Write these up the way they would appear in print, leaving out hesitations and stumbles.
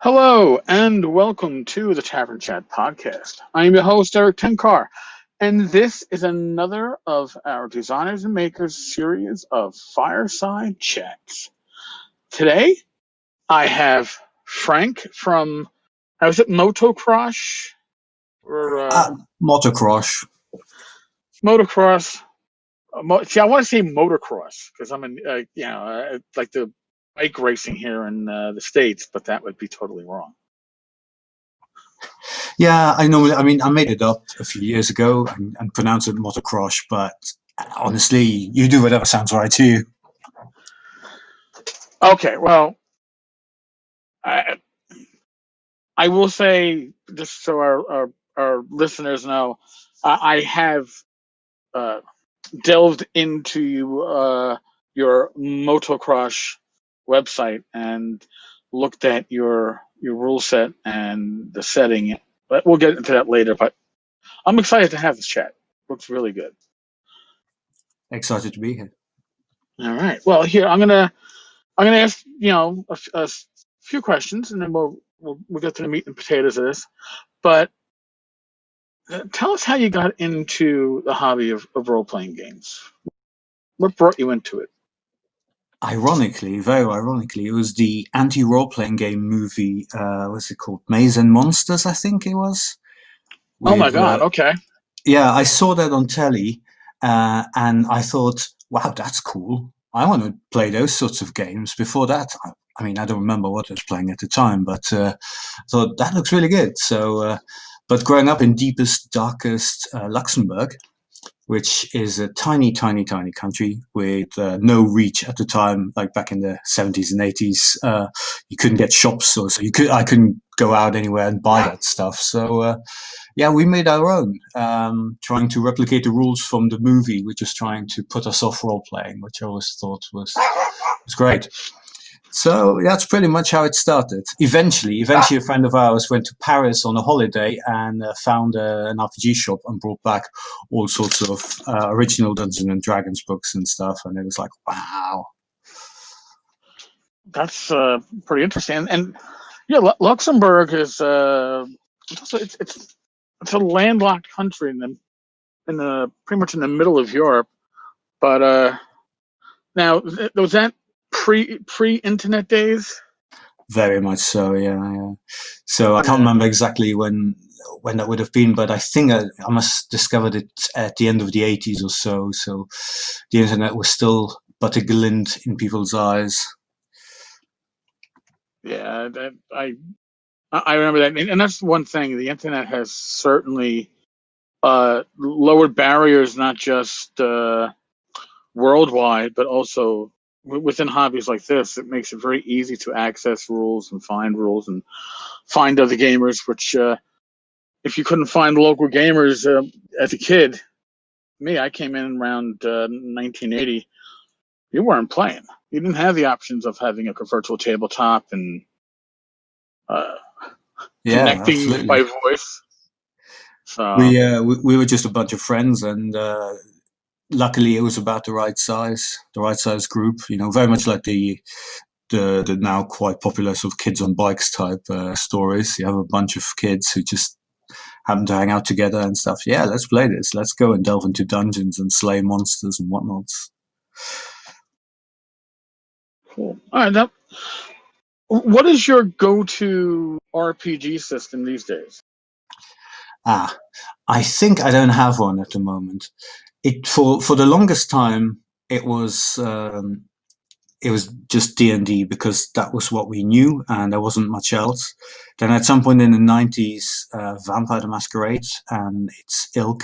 Hello and welcome to the Tavern Chat podcast. I am your host, Eric Tenkar, and this is another of our Designers and Makers series of Fireside Chats. Today, I have Frank from, how is it, Mottokrosh? Or Mottokrosh. Mottokrosh. See, I want to say motocross because I'm in, like the bike racing here in the States, but that would be totally wrong. Yeah, I made it up a few years ago and pronounced it Mottokrosh, but honestly, you do whatever sounds right to you. Okay, well, I will say, just so our listeners know, I have delved into your Mottokrosh website and looked at your rule set and the setting. But we'll get into that later. But I'm excited to have this chat. Looks really good. Excited to be here. All right. Well, here I'm gonna ask a few questions, and then we'll get to the meat and potatoes of this. But tell us how you got into the hobby of role playing games. What brought you into it? Ironically, very ironically, it was the anti-role playing game movie. What's it called? Maze and Monsters, I think it was. Oh my With God! Okay. yeah, I saw that on telly, and I thought, wow, that's cool. I want to play those sorts of games. Before that, I don't remember what I was playing at the time, but thought that looks really good. So, but growing up in deepest, darkest Luxembourg, which is a tiny, tiny, tiny country with no reach at the time, like back in the 70s and 80s. You couldn't get shops, or so I couldn't go out anywhere and buy that stuff. So, yeah, we made our own, trying to replicate the rules from the movie, which was trying to put us off role playing, which I always thought was great. So that's pretty much how it started. Eventually, a friend of ours went to Paris on a holiday and found an RPG shop and brought back all sorts of original Dungeons and Dragons books and stuff. And it was like, wow. That's pretty interesting. And yeah, Luxembourg is it's a landlocked country in the pretty much in the middle of Europe. But now was that pre internet days? Very much so, yeah. So I can't remember exactly when that would have been, but I think I must have discovered it at the end of the 80s or so. So the internet was still but a glint in people's eyes. Yeah, I remember that, and that's one thing. The internet has certainly lowered barriers, not just worldwide, but also within hobbies like this. It makes it very easy to access rules and find other gamers. Which, if you couldn't find local gamers as a kid, I came in around 1980. You weren't playing. You didn't have the options of having a virtual tabletop and uh, Yeah, connecting by absolutely. voice. So We were just a bunch of friends, and luckily it was about the right size group. You know, very much like the now quite popular sort of kids on bikes type stories. You have a bunch of kids who just happen to hang out together and stuff. Yeah, let's play this. Let's go and delve into dungeons and slay monsters and whatnot. cool. All right, now, what is your go-to RPG system these days? Ah, I think I don't have one at the moment. It for the longest time it was just D&D because that was what we knew and there wasn't much else. Then at some point in the 90s, Vampire the Masquerade and its ilk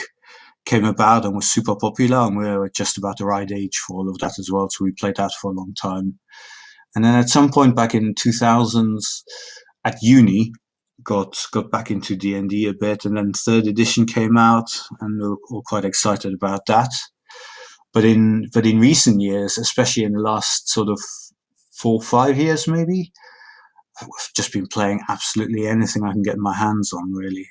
came about and was super popular, and we were just about the right age for all of that as well, so we played that for a long time. And then at some point back in 2000s at uni, got back into D&D a bit, and then third edition came out, and we were all quite excited about that. But in recent years, especially in the last sort of 4 or 5 years, maybe, I've just been playing absolutely anything I can get my hands on. Really,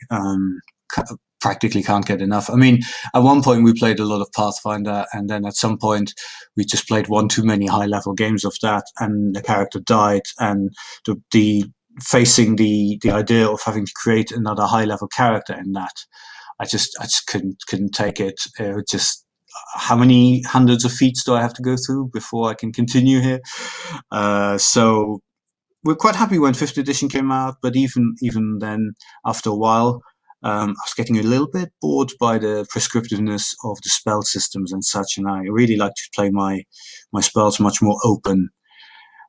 practically can't get enough. I mean, at one point we played a lot of Pathfinder, and then at some point we just played one too many high level games of that, and the character died, and the facing the idea of having to create another high level character in that. I just couldn't take it. Just how many hundreds of feats do I have to go through before I can continue here? So we're quite happy when fifth edition came out, but even then, after a while, I was getting a little bit bored by the prescriptiveness of the spell systems and such, and I really like to play my spells much more open.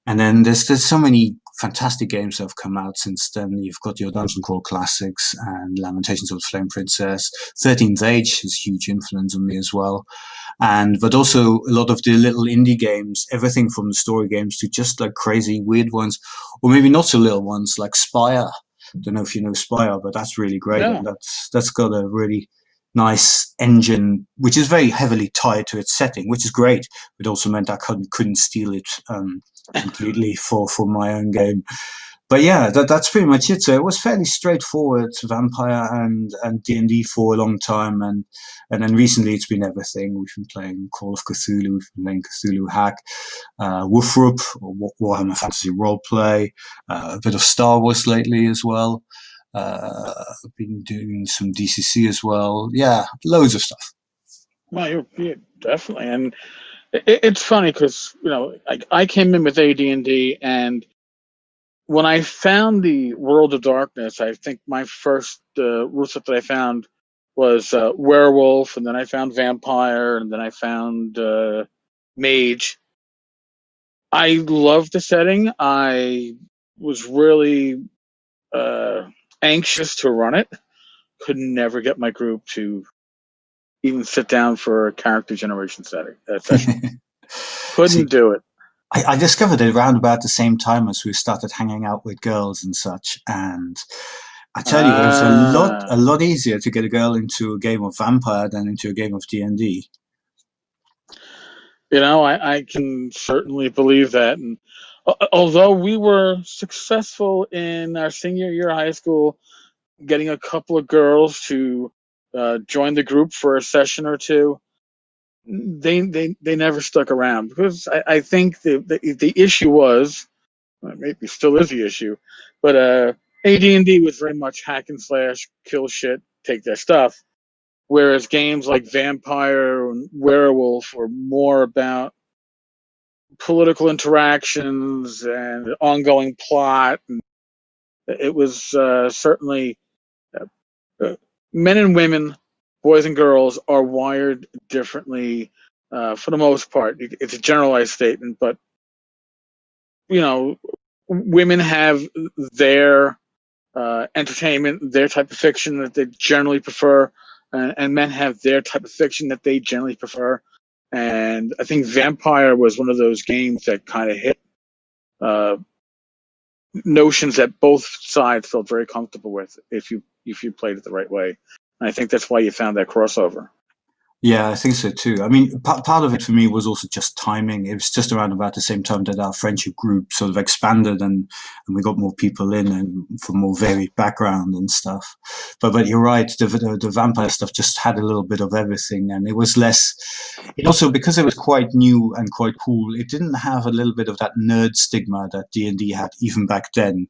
And then there's so many fantastic games that have come out since then. You've got your Dungeon Crawl classics and Lamentations of the Flame Princess. 13th Age has huge influence on me as well. But also a lot of the little indie games, everything from the story games to just like crazy weird ones, or maybe not so little ones like Spire. Don't know if you know Spire, but that's really great. Yeah. And that's got a really nice engine, which is very heavily tied to its setting, which is great. It also meant I couldn't steal it completely for my own game. But yeah, that's pretty much it. So it was fairly straightforward, Vampire and D&D for a long time, and then recently it's been everything. We've been playing Call of Cthulhu, we've been playing Cthulhu Hack, Wolfrup, or Warhammer Fantasy Roleplay, a bit of Star Wars lately as well. I've been doing some DCC as well. Yeah, loads of stuff. Well, you're definitely, and it's funny because I came in with AD&D, and when I found the World of Darkness, I think my first rule set that I found was werewolf, and then I found vampire, and then I found mage. I loved the setting. I was really anxious to run it. Could never get my group to even sit down for a character generation session. See, Couldn't do it. I discovered it around about the same time as we started hanging out with girls and such, and I tell you, it was a lot easier to get a girl into a game of Vampire than into a game of D&D. I can certainly believe that. And although we were successful in our senior year of high school, getting a couple of girls to join the group for a session or two, they never stuck around because I think the issue was, well, maybe still is the issue, but AD&D was very much hack and slash, kill shit, take their stuff, whereas games like Vampire and Werewolf were more about political interactions and ongoing plot. And it was certainly men and women, boys and girls are wired differently for the most part. It's a generalized statement, but women have their entertainment, their type of fiction that they generally prefer, and men have their type of fiction that they generally prefer. And I think Vampire was one of those games that kind of hit uh, notions that both sides felt very comfortable with if you played it the right way. And I think that's why you found that crossover. Yeah, I think so too. I mean, part of it for me was also just timing. It was just around about the same time that our friendship group sort of expanded and we got more people in and from more varied background and stuff. But you're right, the vampire stuff just had a little bit of everything, and it was less. It also, because it was quite new and quite cool, it didn't have a little bit of that nerd stigma that D&D had even back then,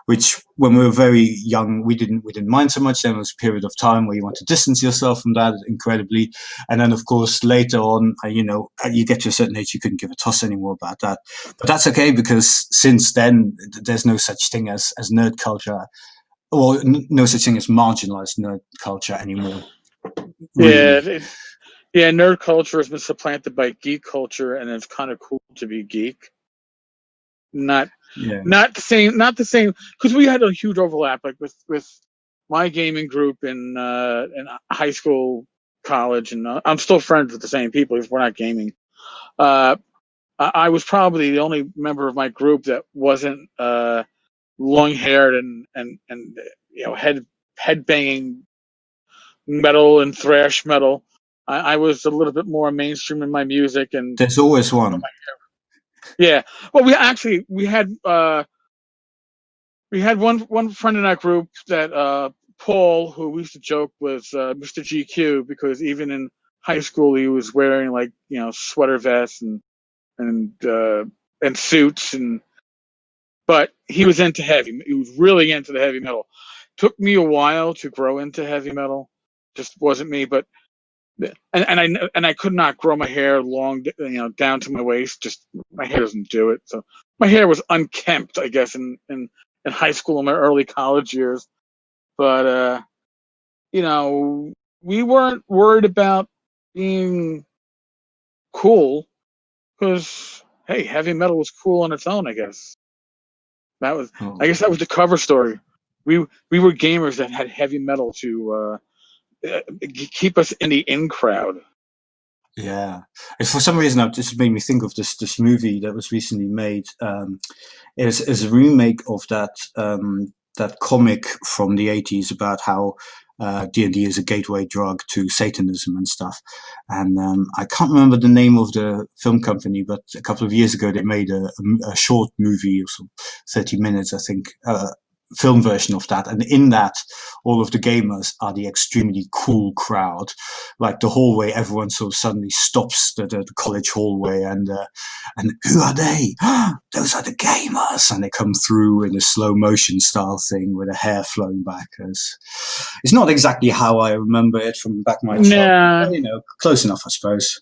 which when we were very young we didn't mind so much. There was a period of time where you want to distance yourself from that incredibly. And then, of course, later on, you get to a certain age, you couldn't give a toss anymore about that. But that's okay, because since then, there's no such thing as nerd culture, or no such thing as marginalized nerd culture anymore. Really. Yeah, nerd culture has been supplanted by geek culture, and it's kind of cool to be geek. Not Yeah. not the same, because we had a huge overlap, like with my gaming group in high school, college, and I'm still friends with the same people because we're not gaming. I was probably the only member of my group that wasn't long haired and head banging metal and thrash metal. I was a little bit more mainstream in my music, and There's always one. yeah. Well, we had one friend in our group that Paul, who we used to joke was Mr. GQ, because even in high school he was wearing like sweater vests and suits, and but he was into heavy. He was really into the heavy metal. Took me a while to grow into heavy metal. Just wasn't me. But I could not grow my hair long, down to my waist. Just my hair doesn't do it. So my hair was unkempt, I guess, in high school and my early college years. But we weren't worried about being cool because hey, heavy metal was cool on its own. I guess Oh, I guess that was the cover story. We were gamers that had heavy metal to keep us in the in crowd. yeah. And for some reason, it just made me think of this movie that was recently made. Is a remake of that comic from the 80s about how D&D is a gateway drug to Satanism and stuff. And I can't remember the name of the film company, but a couple of years ago they made a short movie of 30 minutes, I think, film version of that. And in that, all of the gamers are the extremely cool crowd. Like the hallway, everyone sort of suddenly stops the college hallway and who are they? Those are the gamers, and they come through in a slow motion style thing with the hair flowing back. It's not exactly how I remember it from back my childhood, Nah, but close enough, I suppose.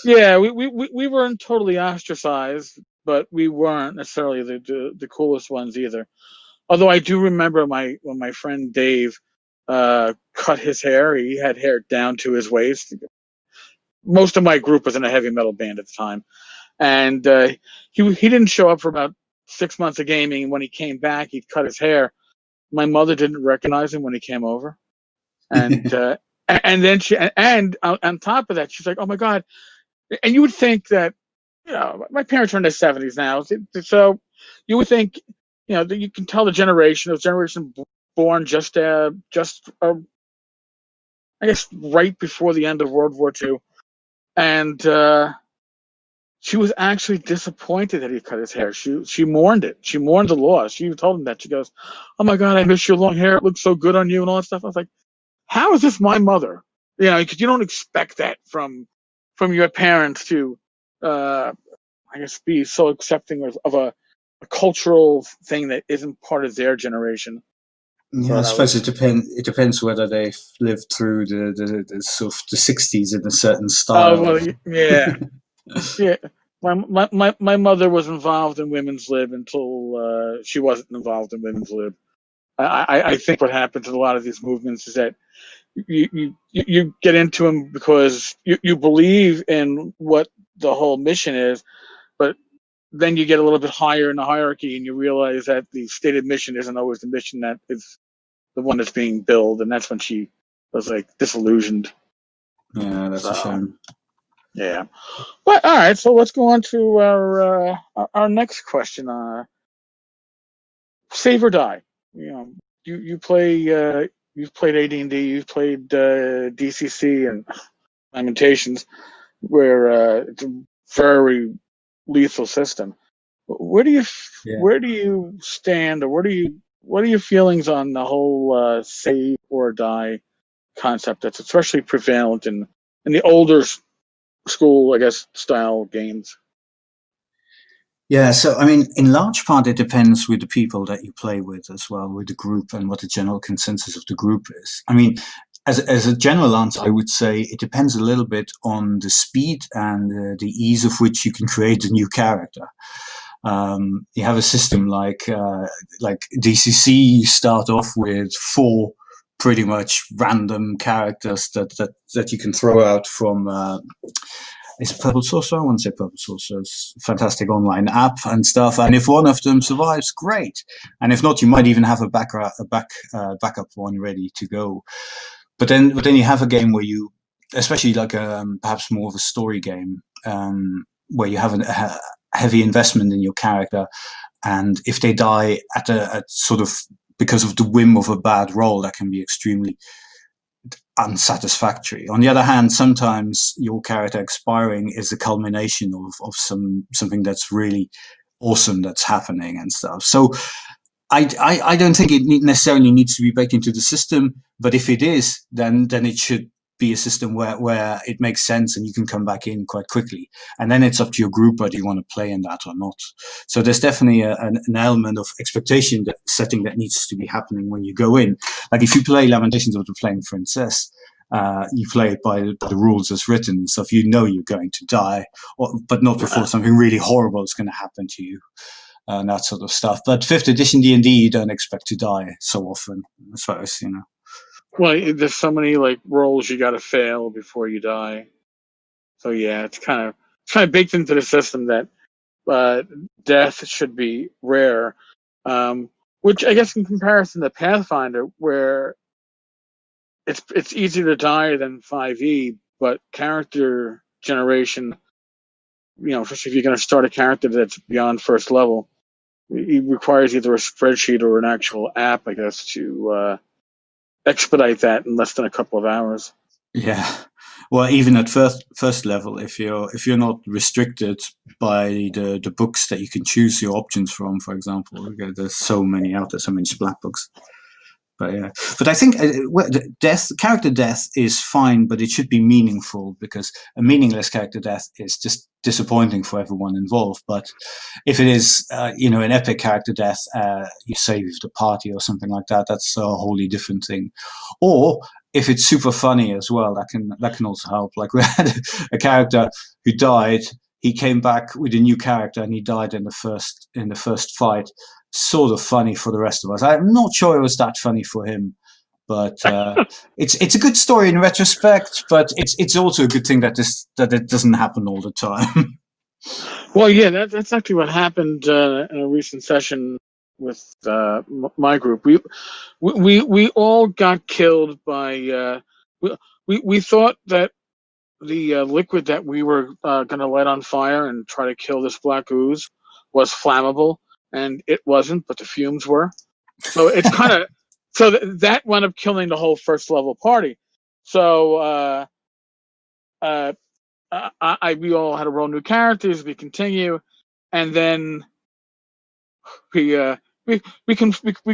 yeah, we weren't totally ostracized, but we weren't necessarily the coolest ones either. Although I do remember when my friend Dave cut his hair. He had hair down to his waist. Most of my group was in a heavy metal band at the time, and he didn't show up for about 6 months of gaming. When he came back, he'd cut his hair. My mother didn't recognize him when he came over, and then on top of that, she's like, "Oh my god!" And you would think that my parents are in their 70s now, so you would think that you can tell the generation born I guess right before the end of World War II, and she was actually disappointed that he cut his hair. She mourned it. She mourned the loss. She told him that. She goes, "Oh my God, I miss your long hair. It looks so good on you," and all that stuff. I was like, "How is this my mother?" Because you don't expect that from your parents to, uh, I guess, be so accepting of a cultural thing that isn't part of their generation. Yeah, I But I suppose was, it depend. It depends whether they've lived through the sort of the '60s in a certain oh style. well, yeah, yeah. My mother was involved in women's lib until she wasn't involved in women's lib. I think what happens in a lot of these movements is that you get into them because you believe in what the whole mission is, but then you get a little bit higher in the hierarchy and you realize that the stated mission isn't always the mission that is the one that's being billed, and that's when she was like disillusioned. Yeah, that's a So shame. yeah, but all right, so let's go on to our next question. Save or die. You play. You've played AD&D. You've played DCC and Lamentations, where it's a very lethal system. Where do you Yeah. where do you stand, or what are your feelings on the whole save or die concept that's especially prevalent in the older school, I guess, style games? Yeah, so I mean, in large part, it depends with the people that you play with as well, with the group and what the general consensus of the group is. I mean, as a general answer, I would say it depends a little bit on the speed and the ease of which you can create a new character. You have a system like DCC. You start off with four pretty much random characters that you can throw out from. Is it Purple Saucer? I want to say Purple Saucer. It's a fantastic online app and stuff. And if one of them survives, great. And if not, you might even have backup one ready to go. But then you have a game where you, especially like perhaps more of a story game, where you have a heavy investment in your character, and if they die at sort of because of the whim of a bad roll, that can be extremely unsatisfactory. On the other hand, sometimes your character expiring is the culmination of something that's really awesome that's happening and stuff. So I don't think it necessarily needs to be baked into the system, but if it is, then it should be a system where it makes sense and you can come back in quite quickly. And then it's up to your group whether you want to play in that or not. So there's definitely an element of expectation setting that needs to be happening when you go in. Like if you play Lamentations of the Flaming Princess, you play it by the rules as written and stuff. You know you're going to die, but not before something really horrible is going to happen to you. And that sort of stuff. But 5th edition D&D, you don't expect to die so often, as far as, Well, there's so many like roles you got to fail before you die. So yeah, it's kind of baked into the system that death should be rare. Which I guess in comparison to Pathfinder, where it's easier to die than 5e, but character generation, especially if you're going to start a character that's beyond first level, it requires either a spreadsheet or an actual app, I guess, to expedite that in less than a couple of hours. Yeah. Well, even at first level, if you're not restricted by the books that you can choose your options from, for example, there's so many out there, so many splat books. But yeah, but I think character death is fine, but it should be meaningful, because a meaningless character death is just disappointing for everyone involved. But if it is, an epic character death, you save the party or something like that, that's a wholly different thing. Or if it's super funny as well, that can also help. Like we had a character who died. He came back with a new character, and he died in the first fight. Sort of funny for the rest of us. I'm not sure it was that funny for him, but it's a good story in retrospect. But it's also a good thing that it doesn't happen all the time. Well, yeah, that's actually what happened in a recent session with my group. We all got killed by. We thought that the liquid that we were going to light on fire and try to kill this black ooze was flammable, and it wasn't, but the fumes were. So it's kind of that wound up killing the whole first level party. So we all had to roll new characters. We continue, and then we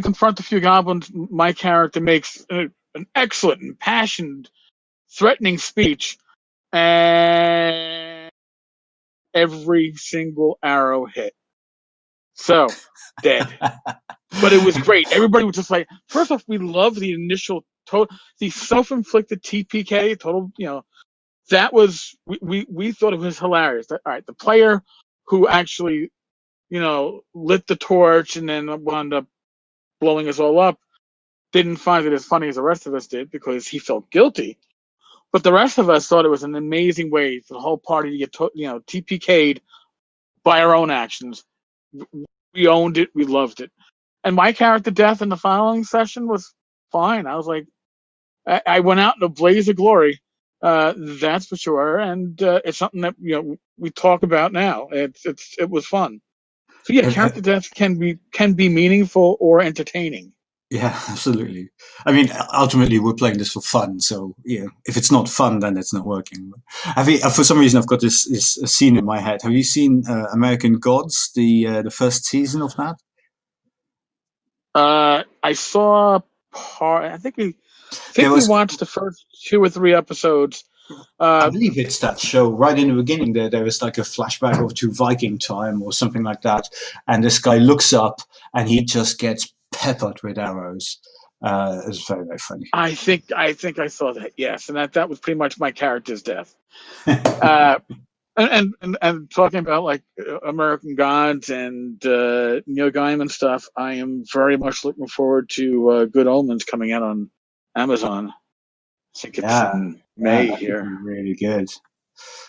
confront a few goblins. My character makes an excellent, impassioned, threatening speech, and every single arrow hit. So dead. But it was great. Everybody was just like, first off, we love the initial the self-inflicted TPK total. That was we thought it was hilarious. All right, the player who actually lit the torch and then wound up blowing us all up didn't find it as funny as the rest of us did, because he felt guilty. But the rest of us thought it was an amazing way for the whole party to get TPK'd by our own actions. We owned it. We loved it. And my character death in the following session was fine. I was like, I went out in a blaze of glory. That's for sure. And it's something that we talk about now. It was fun. So yeah, character death can be meaningful or entertaining. Yeah, absolutely. I mean, ultimately, we're playing this for fun. So, if it's not fun, then it's not working. For some reason, I've got this scene in my head. Have you seen American Gods, the first season of that? I saw part. I think we watched the first 2 or 3 episodes. I believe it's that show right in the beginning. There was like a flashback of to Viking time or something like that, and this guy looks up and he just gets peppered with arrows. It's very, very funny. I think I saw that. Yes, and that was pretty much my character's death. And talking about like American Gods and Neil Gaiman stuff, I am very much looking forward to Good Omens coming out on Amazon. I think it's in May here. Really good.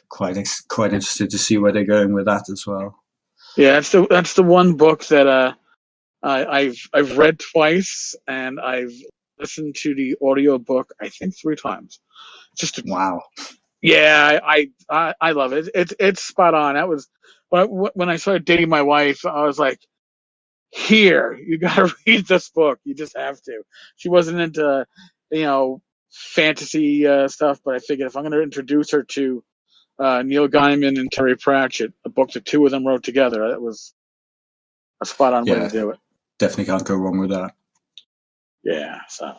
Quite interested to see where they're going with that as well. Yeah, that's the one book that I've read twice, and I've listened to the audio book I think 3 times. Wow. Yeah, I love it. It's spot on. That was when I started dating my wife. I was like, "Here, you got to read this book. You just have to." She wasn't into fantasy stuff, but I figured if I'm going to introduce her to Neil Gaiman and Terry Pratchett, a book the 2 of them wrote together, that was a spot on way to do it. Definitely can't go wrong with that. Yeah. So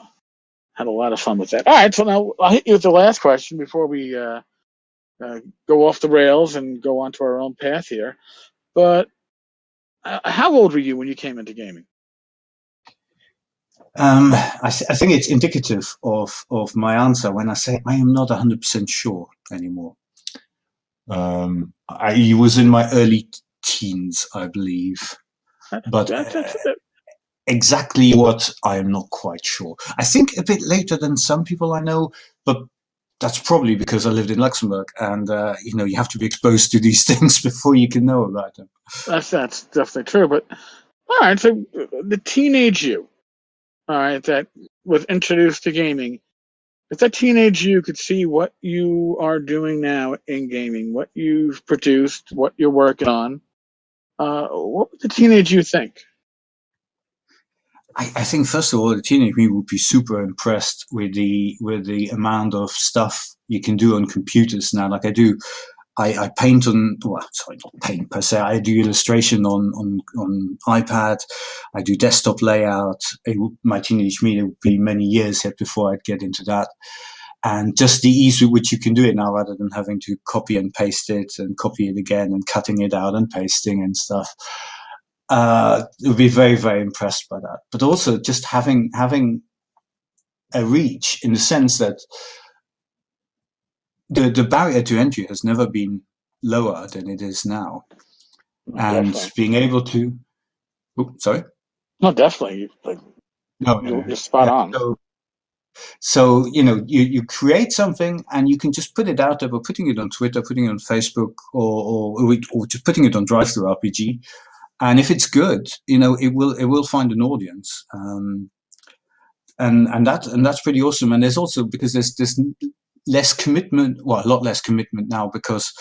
had a lot of fun with that. All right, so now I'll hit you with the last question before we go off the rails and go onto our own path here. But how old were you when you came into gaming? I think it's indicative of my answer when I say I am not 100% sure anymore. I was in my early teens, I believe, but exactly what I am not quite sure. I think a bit later than some people I know, but that's probably because I lived in Luxembourg, and you have to be exposed to these things before you can know about them. That's definitely true. But all right, so the teenage you, all right, that was introduced to gaming. If that teenage you could see what you are doing now in gaming, what you've produced, what you're working on, what would the teenage you think? I think first of all, the teenage me would be super impressed with the amount of stuff you can do on computers now. Like I do, I paint on, well, sorry, not paint per se. I do illustration on iPad. I do desktop layout. My teenage me, it would be many years yet before I'd get into that. And just the ease with which you can do it now, rather than having to copy and paste it and copy it again and cutting it out and pasting and stuff. Would be very, very impressed by that. But also just having a reach in the sense that the barrier to entry has never been lower than it is now. And Definitely. being able to, sorry? No, definitely. Like, No, you're spot on. So you create something and you can just put it out there by putting it on Twitter, putting it on Facebook, or just putting it on Drive-Thru RPG. And if it's good, it will find an audience. And that's pretty awesome. And there's also, because there's less commitment, well, a lot less commitment now, because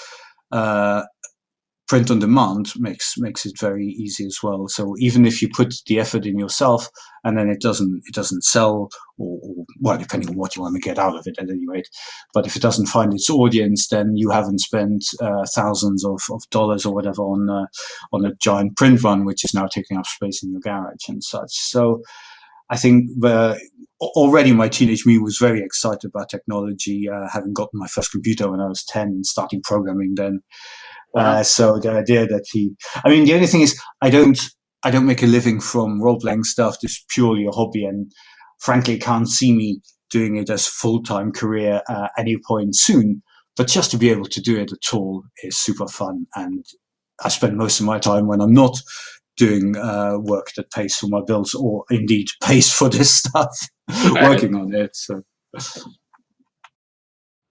print on demand makes it very easy as well. So even if you put the effort in yourself and then it doesn't sell, or well, depending on what you want to get out of it at any rate, but if it doesn't find its audience, then you haven't spent thousands of dollars or whatever on a giant print run, which is now taking up space in your garage and such. So I think already my teenage me was very excited about technology, having gotten my first computer when I was 10 and starting programming then. Wow. So the idea that the only thing is I don't make a living from role-playing stuff. This is purely a hobby, and frankly can't see me doing it as full-time career at any point soon. But just to be able to do it at all is super fun. And I spend most of my time when I'm not doing work that pays for my bills, or indeed pays for this stuff, working on it. So.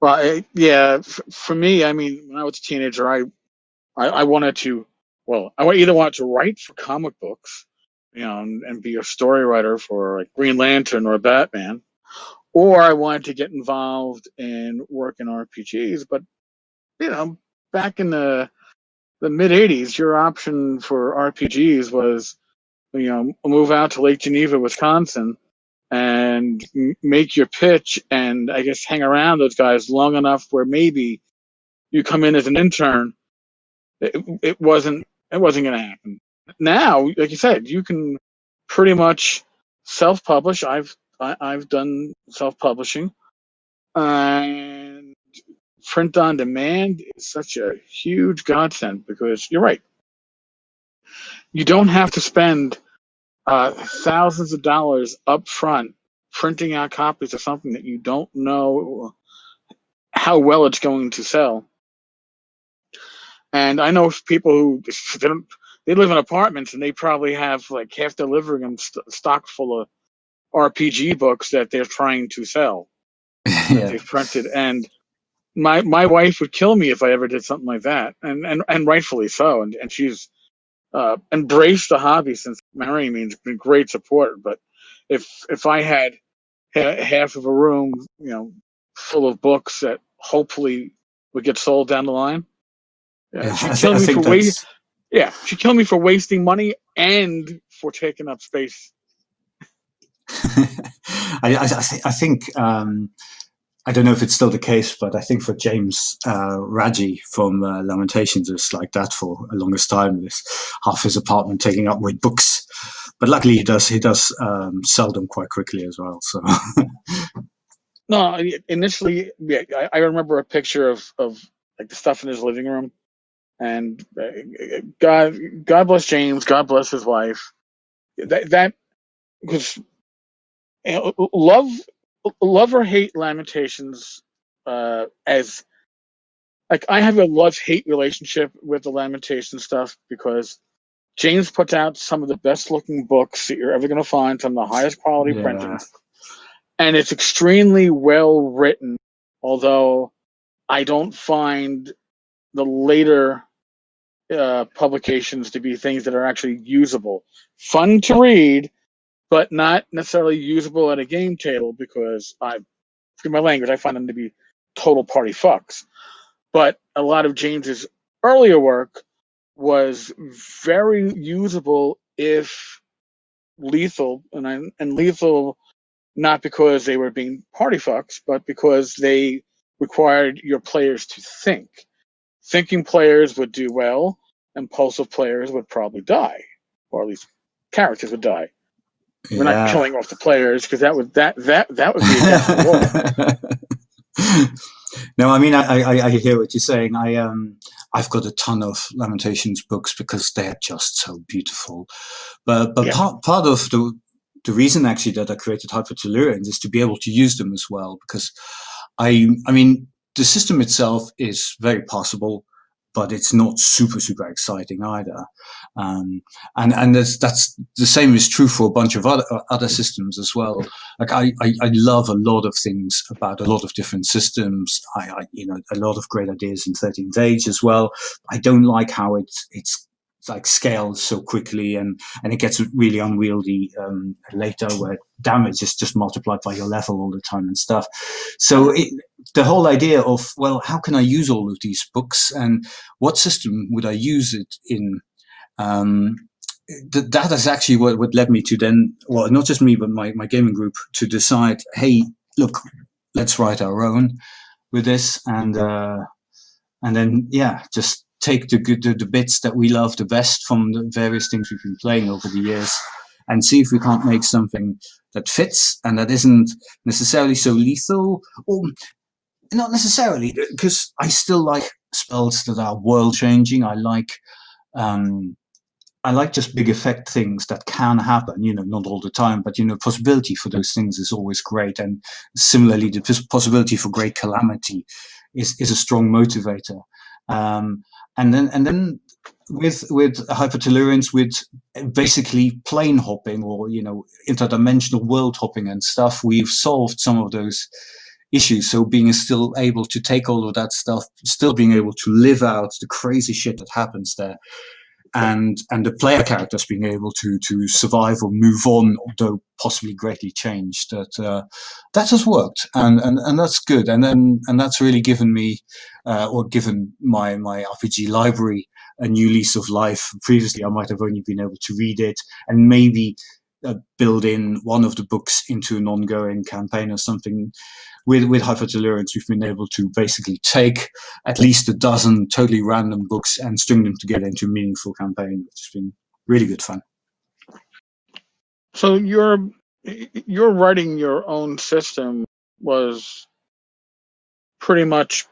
Well, yeah, for me, when I was a teenager, I wanted to, well, I either wanted to write for comic books, and be a story writer for like Green Lantern or Batman, or I wanted to get involved in working RPGs. But back in the mid '80s, your option for RPGs was, move out to Lake Geneva, Wisconsin, and make your pitch, and I guess hang around those guys long enough where maybe you come in as an intern. It wasn't going to happen. Now, like you said, you can pretty much self-publish. I've done self-publishing, and print on demand is such a huge godsend, because you're right. You don't have to spend thousands of dollars up front printing out copies of something that you don't know how well it's going to sell. And I know people who they live in apartments, and they probably have like half their living room stocked full of RPG books that they're trying to sell, that they've printed. And my wife would kill me if I ever did something like that, and rightfully so. And she's embraced the hobby since marrying me, and it's been great support. But if I had half of a room, full of books that hopefully would get sold down the line, she'd kill me for she'd kill me for wasting money and for taking up space. I think I don't know if it's still the case, but I think for James Raji from Lamentations, it's like that for the longest time. With half his apartment taking up with books, But luckily, he does sell them quite quickly as well. So No, initially, yeah, I remember a picture of like the stuff in his living room, and God bless James, God bless his wife. That was, you know, love or hate Lamentations, as like I have a love hate relationship with the Lamentation stuff because James puts out some of the best looking books that you're ever going to find, some of the highest quality yeah, printing, and it's extremely well written. Although I don't find the later publications to be things that are actually usable, fun to read, but not necessarily usable at a game table because through my language, I find them to be total party fucks. But a lot of James's earlier work was very usable if lethal, and lethal not because they were being party fucks, but because they required your players to think. Thinking players would do well, impulsive players would probably die, or at least characters would die. We're not yeah. killing off the players because that would be against the law. No, I mean I hear what you're saying. I've got a ton of Lamentations books because they're just so beautiful. But Yeah, part of the reason actually that I created Hypertellurians is to be able to use them as well, because I mean the system itself is very possible, but it's not super exciting either. Um, and that's the same is true for a bunch of other systems as well. Like I love a lot of things about a lot of different systems. You know, a lot of great ideas in 13th Age as well. I don't like how it's like scaled so quickly, and it gets really unwieldy later, where damage is just multiplied by your level all the time and stuff. So the whole idea of, well, how can I use all of these books, and what system would I use it in? Um, that is actually what led me to then, well, not just me, but my gaming group, to decide, hey, look, let's write our own with this, and then yeah, just take the bits that we love the best from the various things we've been playing over the years, and see if we can't make something that fits and that isn't necessarily so lethal, or not necessarily, because I still like spells that are world changing. I like just big effect things that can happen, you know, not all the time, but, you know, possibility for those things is always great. And similarly, the possibility for great calamity is a strong motivator. And then with Hypertellurians, with basically plane hopping, or, you know, interdimensional world hopping and stuff, we've solved some of those issues. So being still able to take all of that stuff, still being able to live out the crazy shit that happens there, and the player characters being able to survive or move on, although possibly greatly changed. That has worked, and that's good, and that's really given me, or given my RPG library, a new lease of life. Previously, I might have only been able to read it and maybe build in one of the books into an ongoing campaign or something. With Hypertellurians, we've been able to basically take at least a dozen totally random books and string them together into a meaningful campaign, which has been really good fun. so you're writing your own system was pretty much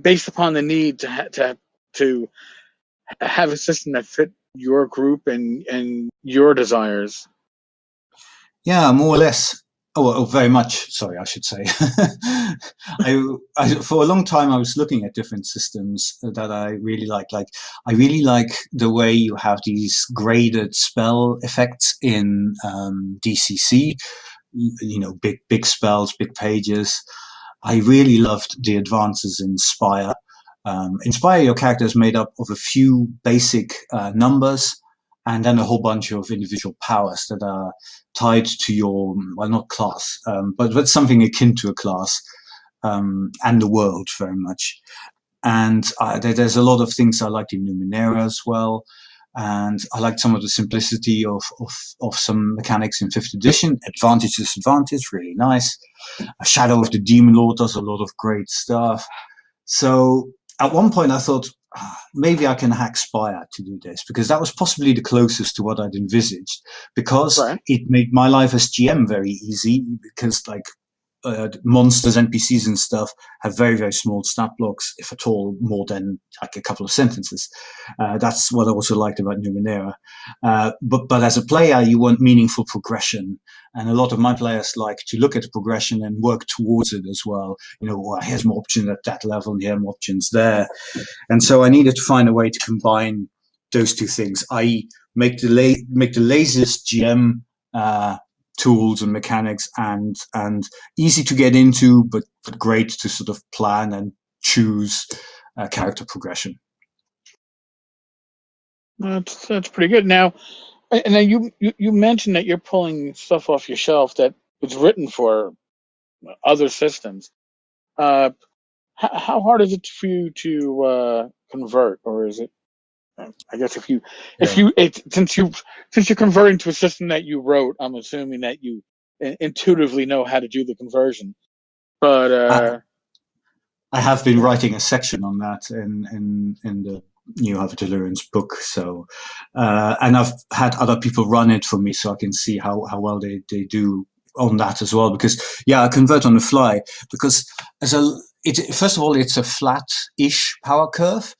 based upon the need to have a system that fit your group and your desires. Yeah, more or less. Oh, very much. Sorry, I should say. For a long time, I was looking at different systems that I really like. Like, I really like the way you have these graded spell effects in DCC. You know, big spells, big pages. I really loved the advances in Spire. Inspire, your character is made up of a few basic numbers, and then a whole bunch of individual powers that are tied to your, well, not class, but something akin to a class, and the world very much. And there's a lot of things I liked in Numenera as well. And I liked some of the simplicity of some mechanics in 5th edition. Advantage, disadvantage, really nice. Shadow of the Demon Lord does a lot of great stuff. So at one point I thought, maybe I can hack Spire to do this, because that was possibly the closest to what I'd envisaged, because Right. it made my life as GM very easy, because like monsters, NPCs, and stuff have very, very small stat blocks, if at all, more than like a couple of sentences. That's what I also liked about Numenera. But as a player, you want meaningful progression, and a lot of my players like to look at the progression and work towards it as well. Well, here's more options at that level, and here are more options there, and so I needed to find a way to combine those two things, i.e., make the laziest GM tools and mechanics and easy to get into, but great to sort of plan and choose character progression. That's pretty good. Now you mentioned that you're pulling stuff off your shelf that was written for other systems. How hard is it for you to convert, or is it? I guess since you're converting to a system that you wrote, I'm assuming that you intuitively know how to do the conversion. But I have been writing a section on that in the new Hypertoleranc's book. So, and I've had other people run it for me, so I can see how well they do on that as well. Because I convert on the fly, because first of all, it's a flat-ish power curve,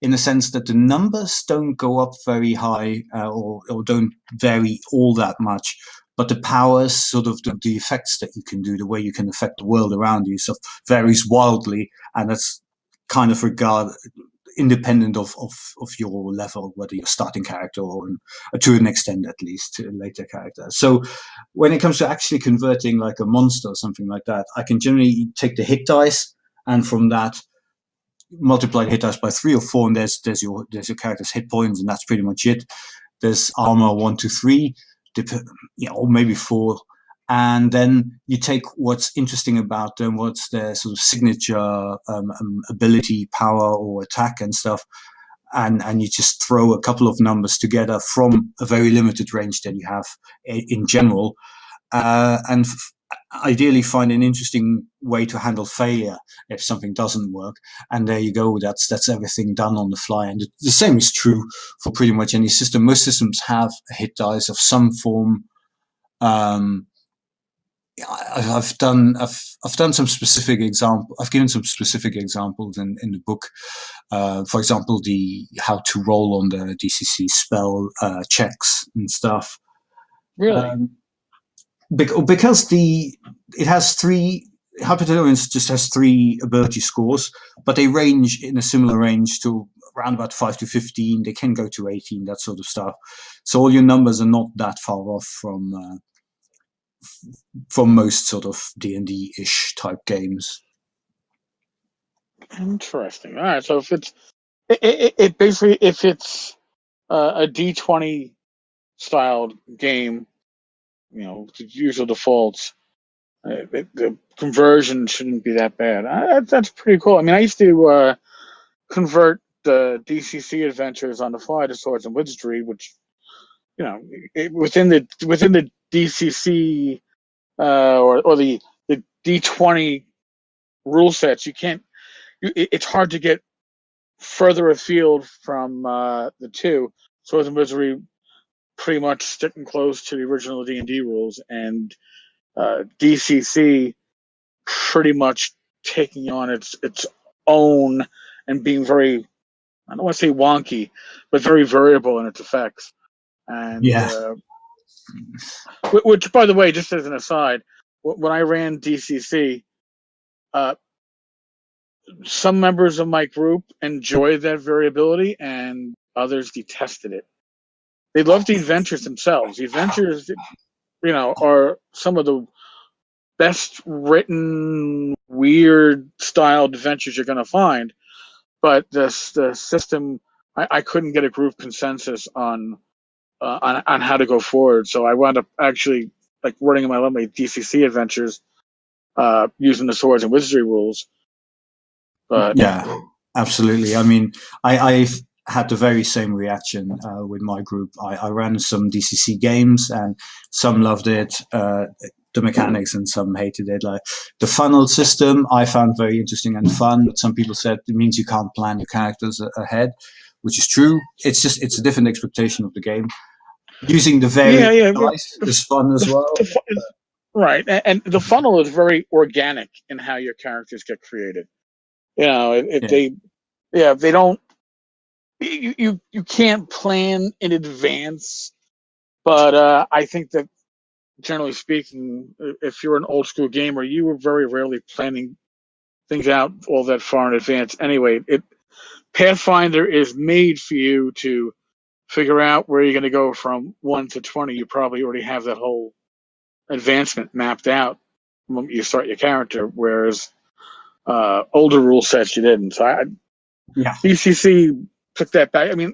in the sense that the numbers don't go up very high or don't vary all that much. But the powers, sort of the effects that you can do, the way you can affect the world around you, so varies wildly, and that's kind of independent of your level, whether you're starting character or to an extent at least to a later character. So when it comes to actually converting like a monster or something like that, I can generally take the hit dice, and from that multiply the hit dice by 3 or 4, and there's your character's hit points, and that's pretty much it. There's armor 1 to 3. Or maybe 4, and then you take what's interesting about them, what's their sort of signature ability, power, or attack and stuff, and you just throw a couple of numbers together from a very limited range that you have in general, and ideally find an interesting way to handle failure if something doesn't work. And there you go. That's everything done on the fly. And the same is true for pretty much any system. Most systems have a hit dice of some form. I've done some specific example. I've given some specific examples in the book. For example, how to roll on the DCC spell checks and stuff. really. Because it has 3. Hypertoleranc's just has 3 ability scores, but they range in a similar range to around about 5 to 15. They can go to 18, that sort of stuff. So all your numbers are not that far off from most sort of D&D-ish type games. Interesting. All right. So if it's it basically, if it's a D20 styled game, the usual defaults, the conversion shouldn't be that bad. That's pretty cool. I mean, I used to convert the DCC adventures on the fly to Swords and Wizardry, which within the DCC or the D20 rule sets, you can't. It's hard to get further afield from the two. Swords and Wizardry pretty much sticking close to the original D&D rules, and DCC pretty much taking on its own and being very, I don't want to say wonky, but very variable in its effects. And which, by the way, just as an aside, when I ran DCC, some members of my group enjoyed that variability, and others detested it. They loved the adventures themselves. The adventures, are some of the best written, weird styled adventures you're going to find. But the system, I couldn't get a group consensus on how to go forward. So I wound up actually like running my DCC adventures using the Swords and Wizardry rules. But yeah, absolutely. I mean, I've had the very same reaction with my group. I ran some DCC games, and some loved it. the mechanics, and some hated it. Like the funnel system, I found very interesting and fun. But some people said it means you can't plan your characters ahead, which is true. It's a different expectation of the game. Using the various dice is fun as well. Right, and the funnel is very organic in how your characters get created. If they don't, you can't plan in advance. But I think that generally speaking, if you're an old school gamer, you were very rarely planning things out all that far in advance. Anyway, Pathfinder is made for you to figure out where you're going to go from 1 to 20. You probably already have that whole advancement mapped out when you start your character, whereas older rule sets you didn't. So DCC took that back. I mean,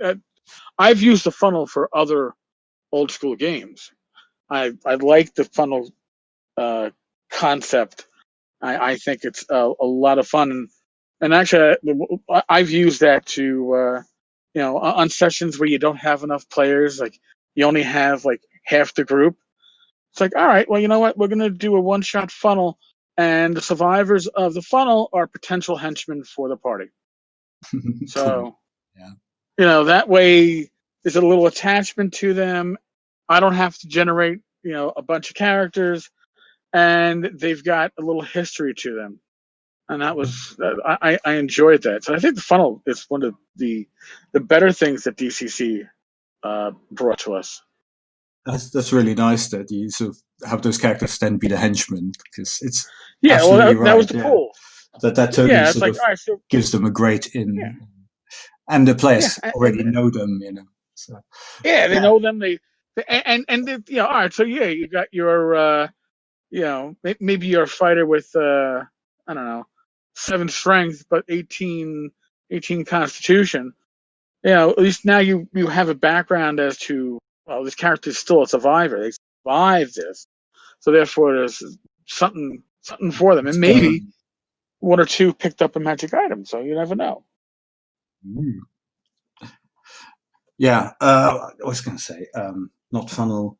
I've used the funnel for other old school games. I like the funnel concept. I think it's a lot of fun, and actually, I've used that to on sessions where you don't have enough players, like you only have like half the group. It's like, all right, well, you know what? We're going to do a one-shot funnel, and the survivors of the funnel are potential henchmen for the party. So, that way there's a little attachment to them. I don't have to generate, a bunch of characters, and they've got a little history to them. And that was, I enjoyed that. So I think the funnel is one of the better things that DCC brought to us. That's really nice that you sort of have those characters then be the henchmen, because it's that was the pool. That totally sort of gives them a great in, and the players already know them, So they know them. They all right. So you got your maybe you're a fighter with I don't know, 7 strength but 18 constitution. At least now you have a background as to, well, this character is still a survivor. They survived this, so therefore there's something for them, and maybe 1 or 2 picked up a magic item. So you never know. Yeah, I was going to say not funnel.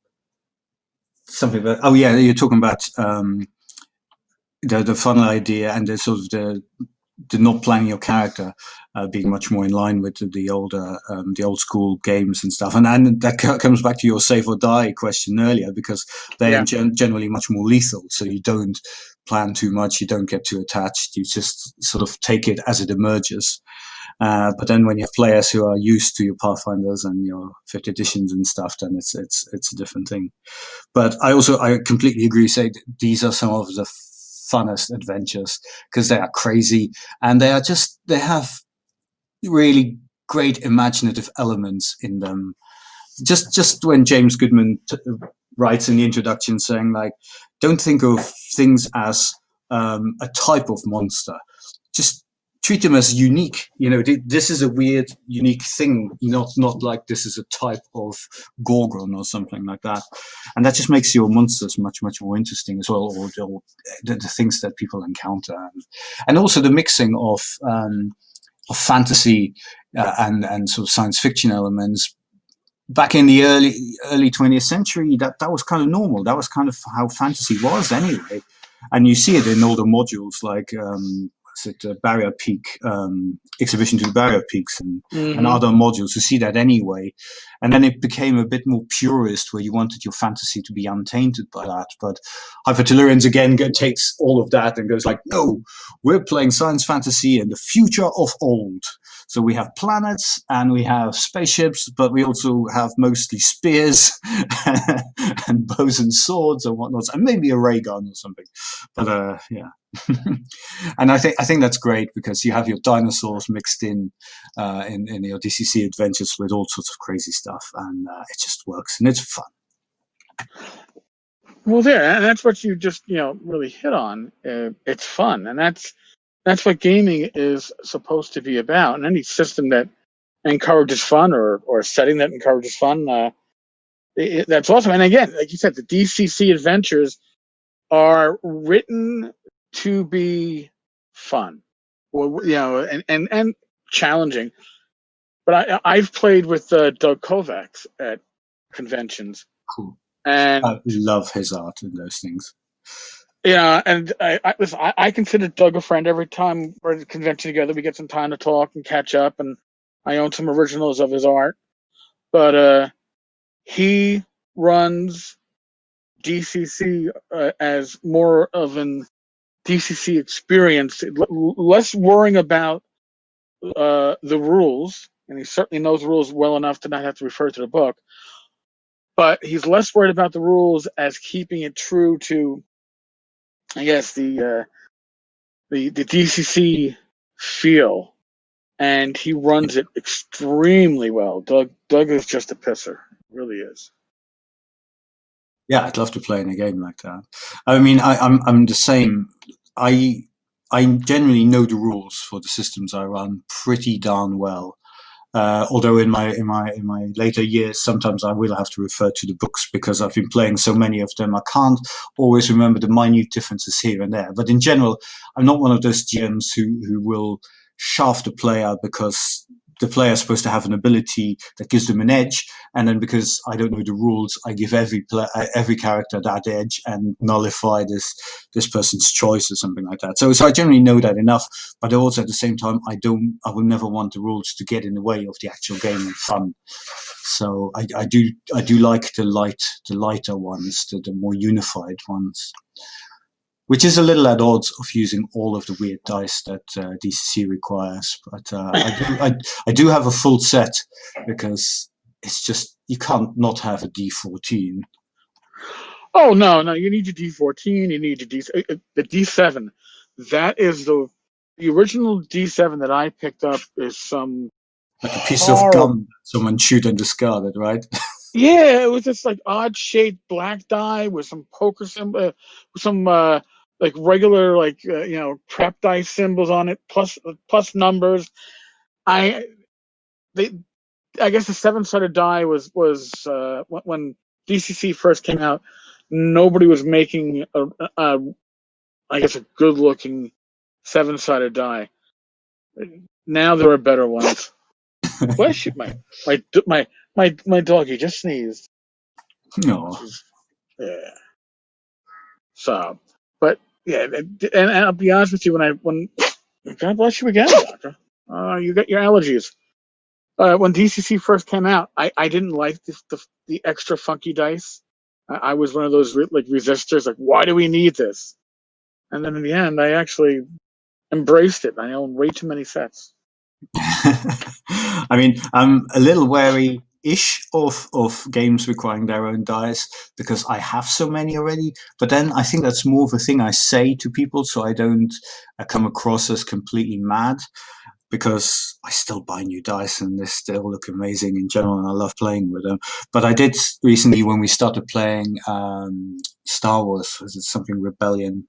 Something about you're talking about the funnel idea and the sort of the not planning your character being much more in line with the old school games and stuff, and that comes back to your save or die question earlier, because they are generally much more lethal, so you don't plan too much, you don't get too attached, you just sort of take it as it emerges. But then when you have players who are used to your Pathfinders and your 5th editions and stuff, then it's a different thing. But I completely agree. Say these are some of the funnest adventures, because they are crazy and they have really great imaginative elements in them. Just when James Goodman writes in the introduction saying, like, don't think of things as a type of monster, just treat them as unique. This is a weird, unique thing, not like this is a type of Gorgon or something like that. And that just makes your monsters much, much more interesting as well, or the things that people encounter. And also the mixing of fantasy and sort of science fiction elements. Back in the early 20th century, that was kind of normal. That was kind of how fantasy was anyway. And you see it in all the modules, like Barrier Peak, Exhibition to Barrier Peaks, and other modules. You see that anyway. And then it became a bit more purist, where you wanted your fantasy to be untainted by that. But Hyper-Tellurians again takes all of that and goes like, no, we're playing science fantasy in the future of old. So we have planets and we have spaceships, but we also have mostly spears and bows and swords and whatnot, and maybe a ray gun or something. But and I think that's great, because you have your dinosaurs mixed in your DCC adventures with all sorts of crazy stuff, and it just works and it's fun. Well, and that's what you just really hit on. It's fun, and that's what gaming is supposed to be about. And any system that encourages fun, or a setting that encourages fun, that's awesome. And again, like you said, the DCC adventures are written to be fun, and challenging. But I've played with Doug Kovacs at conventions. Cool. And I love his art and those things. Yeah, and listen, I consider Doug a friend. Every time we're at a convention together, we get some time to talk and catch up, and I own some originals of his art. But he runs DCC as more of an DCC experience, less worrying about the rules, and he certainly knows rules well enough to not have to refer to the book. But he's less worried about the rules as keeping it true to, I guess, the DCC feel, and he runs it extremely well. Doug is just a pisser, really is. Yeah, I'd love to play in a game like that. I mean, I'm the same. I I generally know the rules for the systems I run pretty darn well. Although in my later years, sometimes I will have to refer to the books because I've been playing so many of them. I can't always remember the minute differences here and there. But in general, I'm not one of those GMs who will shaft a player because the player is supposed to have an ability that gives them an edge, and then because I don't know the rules, I give every character that edge and nullify this person's choice or something like that. So I generally know that enough, but also at the same time, I will never want the rules to get in the way of the actual game and fun. So I do like the lighter ones, the more unified ones, which is a little at odds of using all of the weird dice that DCC requires. But I do have a full set because it's just you can't not have a D14. Oh no, you need your D14. You need your the D7. That is the original D7 that I picked up is some Like a piece of horrible. gum someone chewed and discarded, right? Yeah, it was this like odd shaped black die with some poker symbol, with some like regular like prep dice symbols on it, plus numbers. I they I guess the seven-sided die was when DCC first came out. Nobody was making a I guess a good-looking seven-sided die. Now there are better ones. Bless you, my doggy just sneezed. No. Yeah. So, but yeah, and I'll be honest with you, when God bless you again, doctor. You got your allergies. When DCC first came out, I didn't like the extra funky dice. I was one of those like resistors, like why do we need this? And then in the end, I actually embraced it. I own way too many sets. I mean, I'm a little wary-ish of games requiring their own dice because I have so many already. But then I think that's more of a thing I say to people, so I don't come across as completely mad. Because I still buy new dice and they still look amazing in general, and I love playing with them. But I did recently when we started playing Star Wars, was it something Rebellion,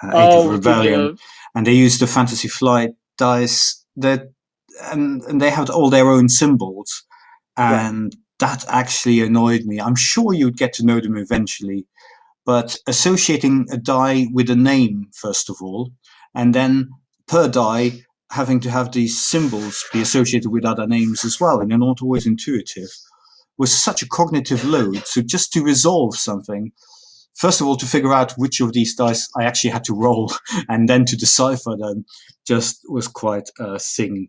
Age of Oh, Rebellion, and they used the Fantasy Flight dice that, and they had all their own symbols, right. and that actually annoyed me. I'm sure you'd get to know them eventually, but associating a die with a name first of all, and then per die having to have these symbols be associated with other names as well, and they're not always intuitive, was such a cognitive load. So just to resolve something, first of all, to figure out which of these dice I actually had to roll, and then to decipher them, just was quite a thing.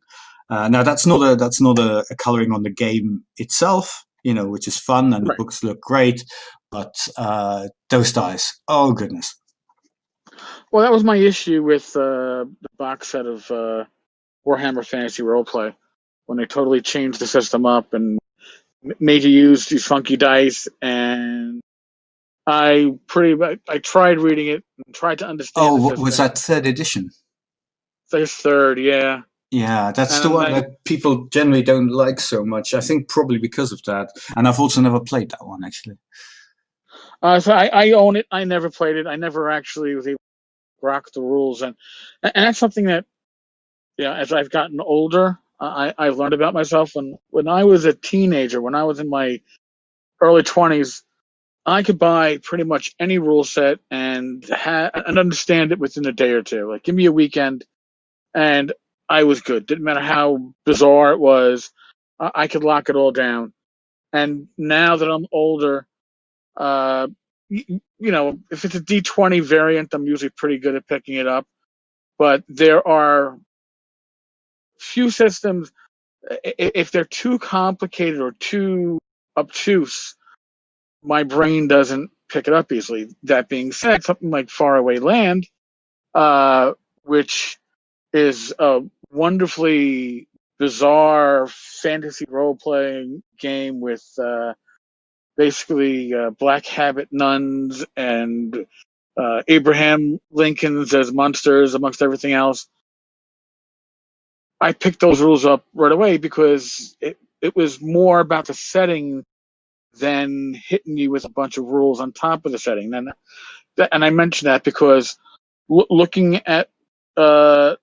Now that's not a coloring on the game itself, which is fun and the Right. books look great, but those dice, oh goodness. Well, that was my issue with the box set of Warhammer Fantasy Roleplay when they totally changed the system up and made you use these funky dice. And I tried reading it and tried to understand Oh, the what was system. that third edition? There's third, yeah, Yeah, that's the and one that people generally don't like so much. I think probably because of that. And I've also never played that one actually. so I own it. I never played it. I never actually was able to rock the rules, and that's something that as I've gotten older, I've learned about myself. When I was a teenager, when I was in my early 20s, I could buy pretty much any rule set and understand it within a day or two. Like, give me a weekend, and I was good. Didn't matter how bizarre it was, I could lock it all down. And now that I'm older, uh, if it's a D20 variant, I'm usually pretty good at picking it up. But there are few systems, if they're too complicated or too obtuse, my brain doesn't pick it up easily. That being said, something like Faraway Land, which is a wonderfully bizarre fantasy role-playing game with basically black habit nuns and Abraham Lincolns as monsters amongst everything else. I picked those rules up right away because it was more about the setting than hitting you with a bunch of rules on top of the setting. And I mention that because looking at your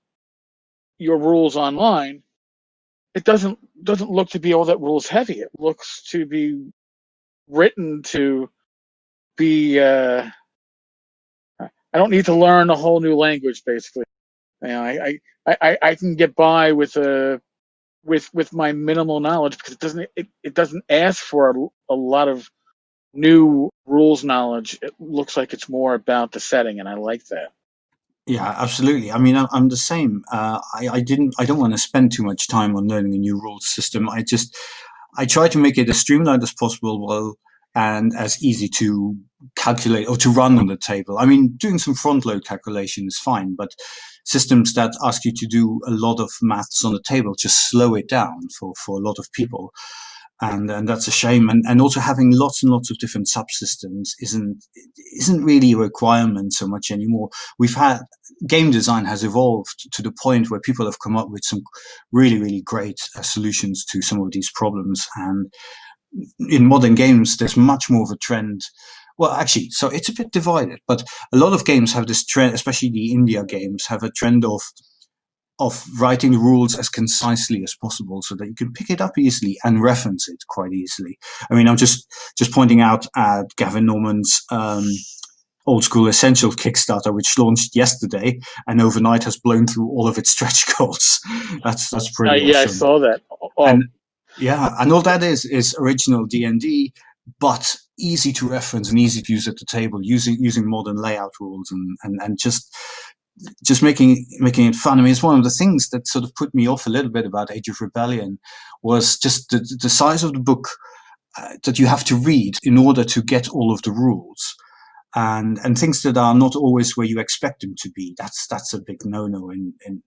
rules online, it doesn't look to be all that rules heavy. It looks to be written to be. I don't need to learn a whole new language. Basically, I can get by with my minimal knowledge because it doesn't ask for a lot of new rules knowledge. It looks like it's more about the setting, and I like that. Yeah, absolutely. I mean, I'm the same. I don't want to spend too much time on learning a new rules system. I try to make it as streamlined as possible, and as easy to calculate or to run on the table. I mean, doing some front load calculation is fine, but systems that ask you to do a lot of maths on the table just slow it down for a lot of people. And that's a shame. And also having lots and lots of different subsystems isn't really a requirement so much anymore. Game design has evolved to the point where people have come up with some really, really great solutions to some of these problems. And in modern games, there's much more of a trend. Well, actually, so it's a bit divided, but a lot of games have this trend, especially the India games, have a trend of writing the rules as concisely as possible so that you can pick it up easily and reference it quite easily. I mean, I'm just pointing out at Gavin Norman's Old School Essentials Kickstarter, which launched yesterday and overnight has blown through all of its stretch goals. That's pretty awesome. Yeah, I saw that. And all that is original D&D, but easy to reference and easy to use at the table using modern layout rules and just making it fun. I mean, it's one of the things that sort of put me off a little bit about Age of Rebellion was just the size of the book that you have to read in order to get all of the rules, and things that are not always where you expect them to be. That's a big no-no. And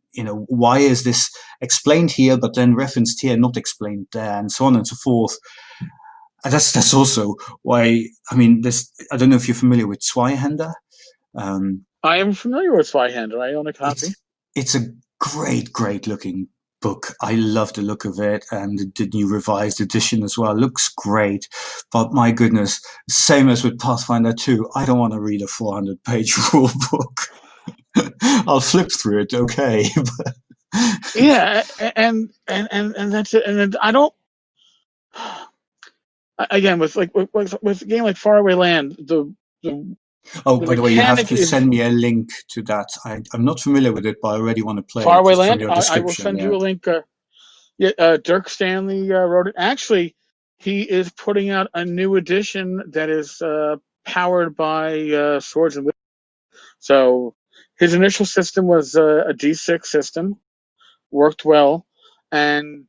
why is this explained here but then referenced here, not explained there, and so on and so forth. And that's also why. I mean, I don't know if you're familiar with Zweihander. I am familiar with Zweihander. I own a copy. It's a great looking book. I love the look of it, and the new revised edition as well looks great. But my goodness, same as with Pathfinder 2, I don't want to read a 400-page rule book. I'll flip through it, okay. Yeah, and that's it. And I don't. Again, with a game like Faraway Land, by the way, you have to send me a link to that. I'm not familiar with it, but I already want to play Faraway it. Land. I will send you a link. Dirk Stanley wrote it. Actually, he is putting out a new edition that is powered by Swords and Wizards. So his initial system was a D6 system, worked well, and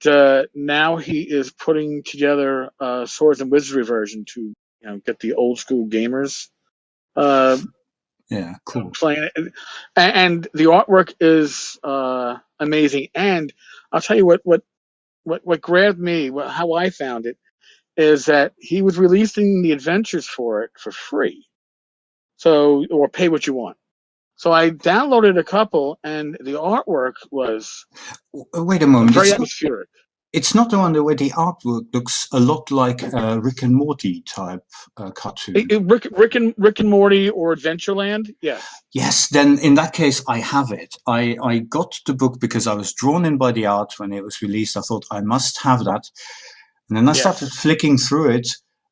now he is putting together a Swords and Wizardry version to get the old school gamers. Yeah, cool. Playing it, and the artwork is amazing. And I'll tell you what grabbed me, how I found it, is that he was releasing the adventures for it for free, or pay what you want. So I downloaded a couple, and the artwork was wait a moment, very atmospheric. It's not the one where the artwork looks a lot like a Rick and Morty type cartoon. Rick and Morty or Adventureland, yes. Yes, then in that case, I have it. I got the book because I was drawn in by the art when it was released. I thought I must have that, and then I started flicking through it,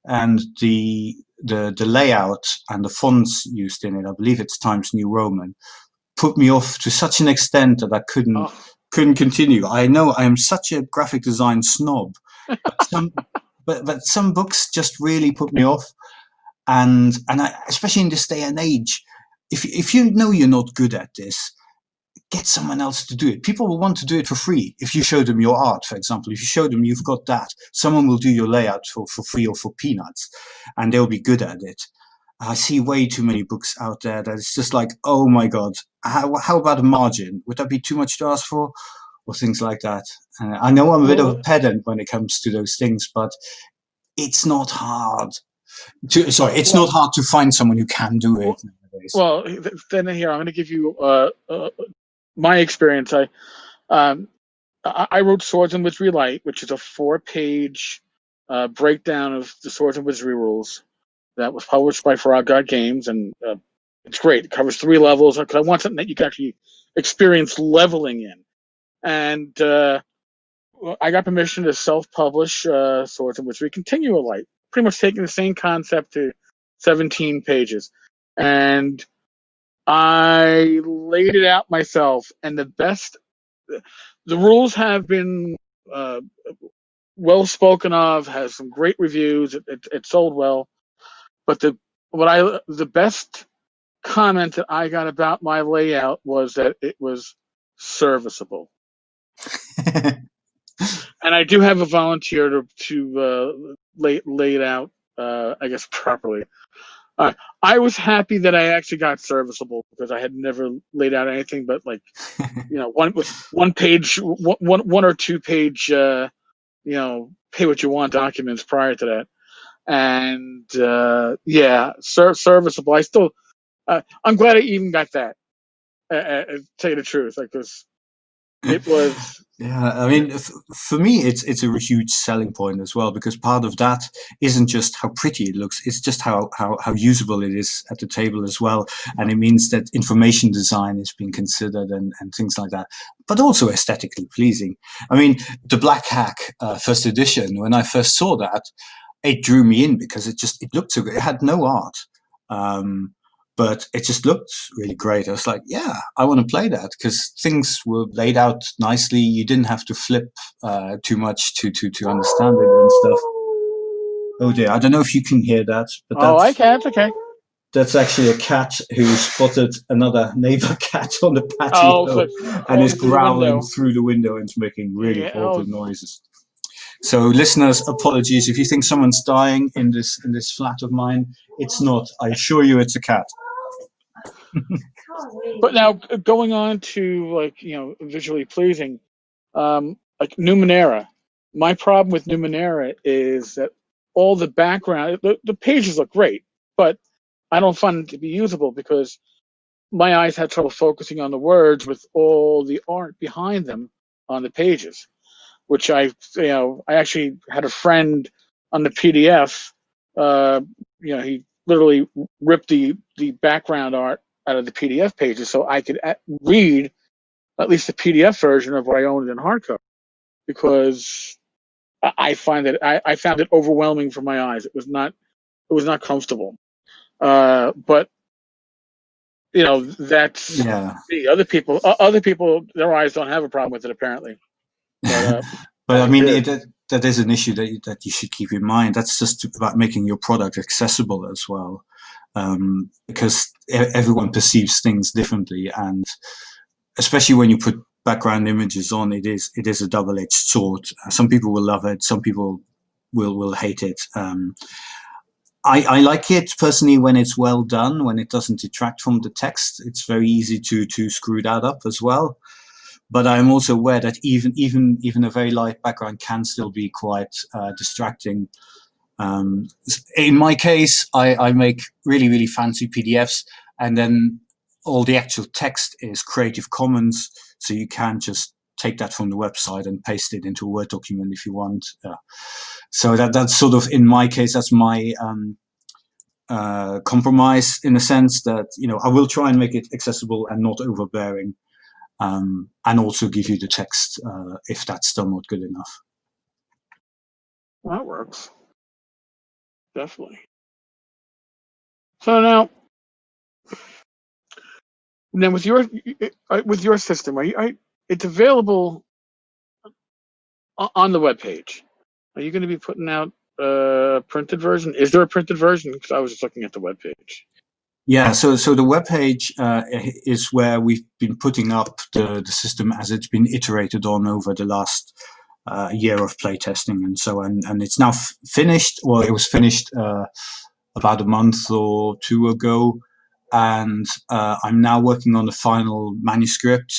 and the layout and the fonts used in it, I believe it's Times New Roman, put me off to such an extent that I couldn't continue. I know I am such a graphic design snob, but some books just really put me off. and especially in this day and age, if you know you're not good at this, get someone else to do it. People will want to do it for free. If you show them your art, for example, if you show them you've got that, someone will do your layout for free or for peanuts, and they'll be good at it. I see way too many books out there that it's just like, oh my God, how about a margin? Would that be too much to ask for? Or things like that. I know I'm a bit of a pedant when it comes to those things, but it's not hard. It's not hard to find someone who can do it nowadays. Well, then here, I'm going to give you my experience. I wrote Swords and Wizardry Light, which is a 4-page breakdown of the Swords and Wizardry rules that was published by For Our God Games, and it's great. It covers 3 levels because I want something that you can actually experience leveling in. And I got permission to self-publish Swords and Wizardry Continual Light, pretty much taking the same concept to 17 pages. And I laid it out myself, and the rules have been well spoken of, has some great reviews. It sold well, but the best comment that I got about my layout was that it was serviceable. And I do have a volunteer to lay it out, I guess, properly. I was happy that I actually got serviceable because I had never laid out anything but one page, one or 2 page, pay what you want documents prior to that. And serviceable. I still, I'm glad I even got that. To tell you the truth, because it was. Yeah, I mean, for me, it's a huge selling point as well, because part of that isn't just how pretty it looks; it's just how usable it is at the table as well, and it means that information design is being considered and things like that, but also aesthetically pleasing. I mean, the Black Hack first edition, when I first saw that, it drew me in because it looked so good. It had no art. But it just looked really great. I was like, yeah, I want to play that because things were laid out nicely. You didn't have to flip too much to understand it and stuff. Oh dear, I don't know if you can hear that, but I can. It's okay. That's actually a cat who spotted another neighbor cat on the patio and is growling through the window and making really awful noises. So, listeners, apologies if you think someone's dying in this flat of mine. It's not. I assure you, it's a cat. But now going on to visually pleasing, like Numenera. My problem with Numenera is that all the background, the pages look great, but I don't find it to be usable because my eyes had trouble focusing on the words with all the art behind them on the pages, which I actually had a friend on the PDF. He literally ripped the background art out of the PDF pages so I could read at least the PDF version of what I owned in hardcover, because I found it overwhelming for my eyes. It was not comfortable. But that's me. Other people, their eyes don't have a problem with it apparently. But I mean, that is an issue that you should keep in mind. That's just about making your product accessible as well, because everyone perceives things differently, and especially when you put background images on, it is a double-edged sword. Some people will love it, some people will hate it. I like it personally when it's well done, when it doesn't detract from the text. It's very easy to screw that up as well. But I'm also aware that even a very light background can still be quite distracting. In my case, I make really, really fancy PDFs, and then all the actual text is Creative Commons, so you can just take that from the website and paste it into a Word document if you want. So that's sort of, in my case, that's my compromise, in a sense that I will try and make it accessible and not overbearing. And also give you the text if that's still not good enough. That works. Definitely. So now with your system, it's available on the webpage. Are you going to be putting out printed version? Is there a printed version? Because I was just looking at the webpage. Yeah, so the webpage is where we've been putting up the system as it's been iterated on over the last year of playtesting and so on. And it's now finished. Well, it was finished about a month or two ago. And I'm now working on the final manuscript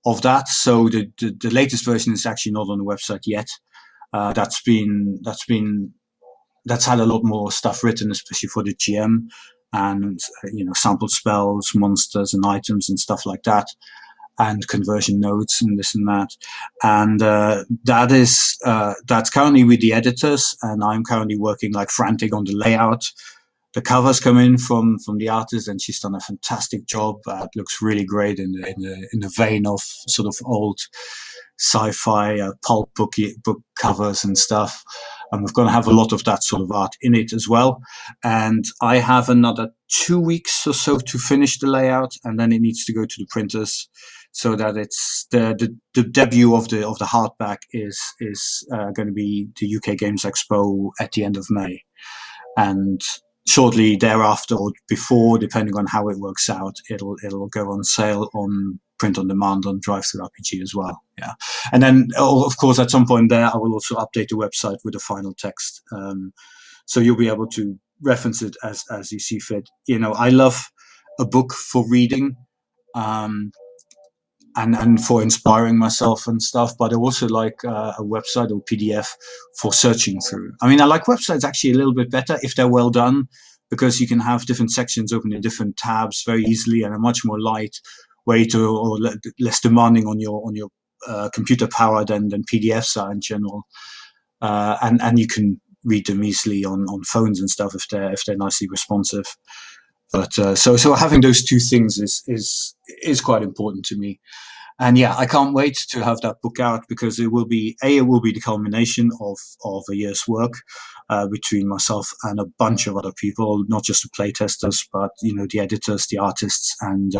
of that. So the latest version is actually not on the website yet. That's had a lot more stuff written, especially for the GM, and sample spells, monsters, and items and stuff like that, and conversion notes and this and that. And that's currently with the editors, and I'm currently working like frantic on the layout. The covers come in from the artist, and she's done a fantastic job. It looks really great in the vein of sort of old sci-fi pulp book covers and stuff. And we're going to have a lot of that sort of art in it as well. And I have another 2 weeks or so to finish the layout, and then it needs to go to the printers, so that it's the debut of the hardback is going to be the UK Games Expo at the end of May, and shortly thereafter or before, depending on how it works out, it'll go on sale on print on demand on Drive-Thru RPG as well. Yeah, and then of course at some point there I will also update the website with the final text, so you'll be able to reference it as you see fit. I love a book for reading, and for inspiring myself and stuff, but I also like a website or PDF for searching through. I mean, I like websites actually a little bit better if they're well done, because you can have different sections open in different tabs very easily, and a much more lightweight or less demanding on your computer power than PDFs are in general. And you can read them easily on phones and stuff if they're nicely responsive. But so having those two things is quite important to me. And yeah, I can't wait to have that book out, because it will be the culmination of a year's work between myself and a bunch of other people, not just the playtesters, but the editors, the artists, and